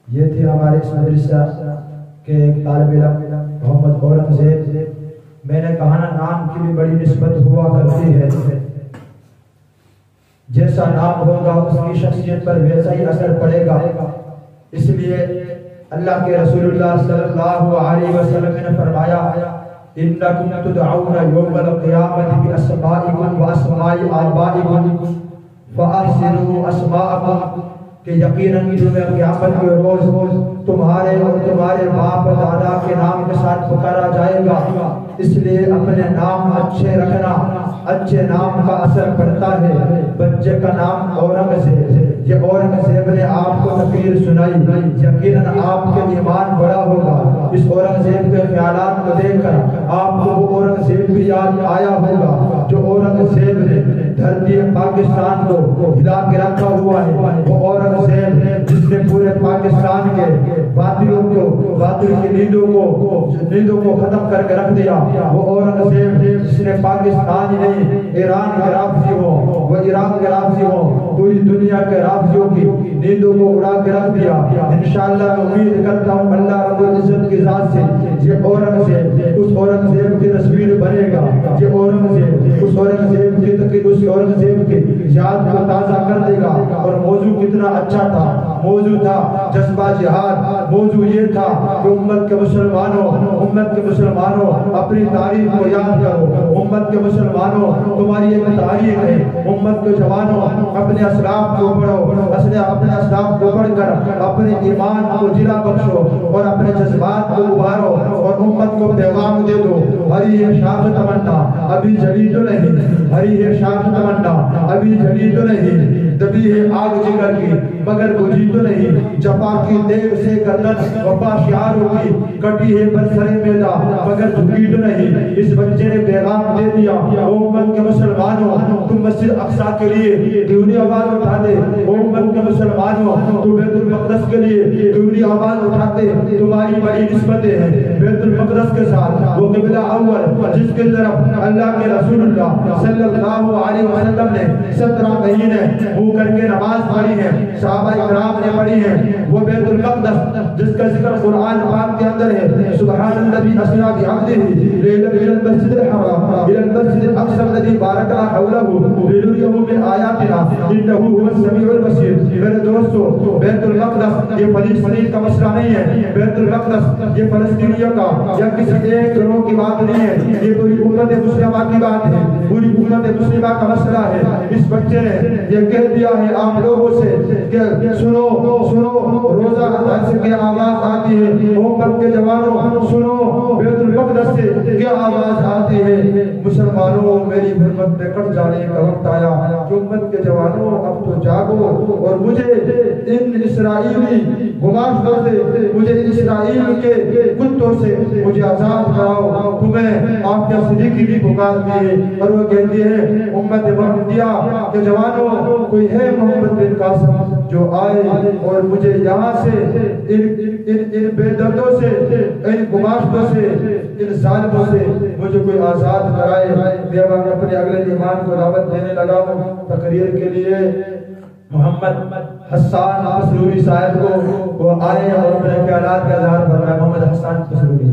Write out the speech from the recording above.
یہ تھے ہمارے اس مدرسہ کے ایک طالب علم محمد اورنگزیب۔ میں نے کہا نا نام کی بھی بڑی نسبت ہوا کرتی ہے، جیسا نام ہوگا اس کی شخصیت پر ویسا ہی اثر پڑے گا۔ اس لیے اللہ کے رسول اللہ صلی اللہ علیہ وسلم نے فرمایا انکم تدعون یوم القیامت باسمائکم واسماء آبائکم فاحسنوا اسماءکم، کہ یقیناً تمہیں قیامت کے روز تمہارے اور تمہارے باپ دادا کے نام کے ساتھ پکارا جائے گا، اس لیے اپنے نام اچھے رکھنا۔ اچھے نام کا اثر پڑتا ہے۔ بچے کا نام اورنگزیب، یہ اورنگزیب نے آپ کو تقریر سنائی، یقیناً آپ کے ایمان بڑا ہوگا۔ اس اورنگزیب کے خیالات کو دیکھ کر آپ کو وہ اورنگزیب بھی یاد آیا ہوگا جو اورنگزیب نے دھرتی پاکستان کو ہلا کے رکھا ہوا ہے۔ وہ اورنگزیب جس نے پورے پاکستان کے باطل کی نیندوں کو ختم کر کے رکھ دیا۔ وہ اورنگزیب جس نے پاکستان ہی نہیں ایران کے رافضی ہوں، وہ عراق کے رافضی ہوں، پوری دنیا کے رافضیوں کی نیندوں کو اڑا کے رکھ دیا۔ انشاءاللہ امید کرتا ہوں اللہ رب العزت کی ذات سے یہ اورنگزیب اس اورنگزیب کی تصویر بنے گا، یہ اورنگزیب اس اورنگزیب کی یاد کو تازہ کر دے گا۔ اور موضوع کتنا اچھا تھا، موضوع تھا جذبہ جہاد۔ موضوع یہ تھا کہ امت کے مسلمانوں اپنی تاریخ کو یاد کرو۔ امت کے مسلمانوں تمہاری ایک تاریخ ہے۔ امت کے جوانوں اپنے اسلاف کو پڑھو، اپنے اسلاف کو پڑھ کر اپنے ایمان کو جلا بخشو اور اپنے جذبات کو ابھارو اور امت کو پیغام دے دو۔ ہری ہے شاخ تمنا ابھی جلی تو نہیں، ہری ہے شاخ تمنا ابھی جلی تو نہیں، دبی ہے آگ جگر کی مگر بجھی تو نہیں، جفا کی دیگ سے گردن وفا شعاروں کی کٹی ہے برسر میدان مگر جھکی تو نہیں۔ اس بچے نے پیغام دے دیا امت کے مسلمانوں تم مسجد اقصی کے لیے کیوں آواز اٹھاتے، امت کے مسلمانوں تم بیت المقدس کے لیے کیوں آواز اٹھاتے، تمہاری بڑی نسبتیں ہیں بیت المقدس کے ساتھ۔ وہ قبلہ اول جس کی طرف اللہ کے رسول اللہ صلی اللہ علیہ وسلم نے 17 مہینے منہ کر کے نماز پڑھی ہے، صحابہ اکرام نے پڑھی ہے، وہ بیت المقدس جس کا ذکر قرآن پاک کے اندر ہے، سبحان الذی اسری بعبدہ لیلا من المسجد الحرام الى المسجد الاقصى الذي باركنا حوله لنريه من آیاتنا انه هو السمیع البصیر۔ میرے دوستو بیت المقدس یہ فلسطین کا مسئلہ نہیں ہے، بیت المقدس یہ فلسطینیوں کا یا کسی ایک گروہ کی بات نہیں ہے، یہ پوری امت مسلمہ کی بات ہے، پوری امت مسلمہ کا مسئلہ ہے۔ اس بچے نے یہ کہہ دیا ہے آپ لوگوں سے کہ سنو روزہ سے کیا آواز آتی ہے، امت کے جوانوں سنو بیت المقدس سے کیا آواز آتی ہے۔ مسلمانوں میری حرمت میں کٹ جانے کا وقت آیا کہ امت کے جوانوں اب تو جاگو اور مجھے ان اسرائیلی گماشتوں سے، مجھے ان اسرائیل کے کتوں سے مجھے آزاد کراؤ۔ تمہیں آپ کے صدیقی بھی پکارتی ہے اور وہ کہتی ہے امت محمدیہ کے جوانوں کوئی ہے محمد بن قاسم جو آئے اور مجھے یہاں سے ان بے دردوں سے، ان گماشتوں سے، ان ظالموں سے مجھے کوئی آزاد کرائے۔ میں اپنے اگلے ایمان کو دعوت دینے لگا ہوں۔ تقریر کے لیے محمد حسان پسلوری صاحب کو وہ آئے اور اپنے خیالات کا اظہار فرمائے۔ محمد حسان پسلوری۔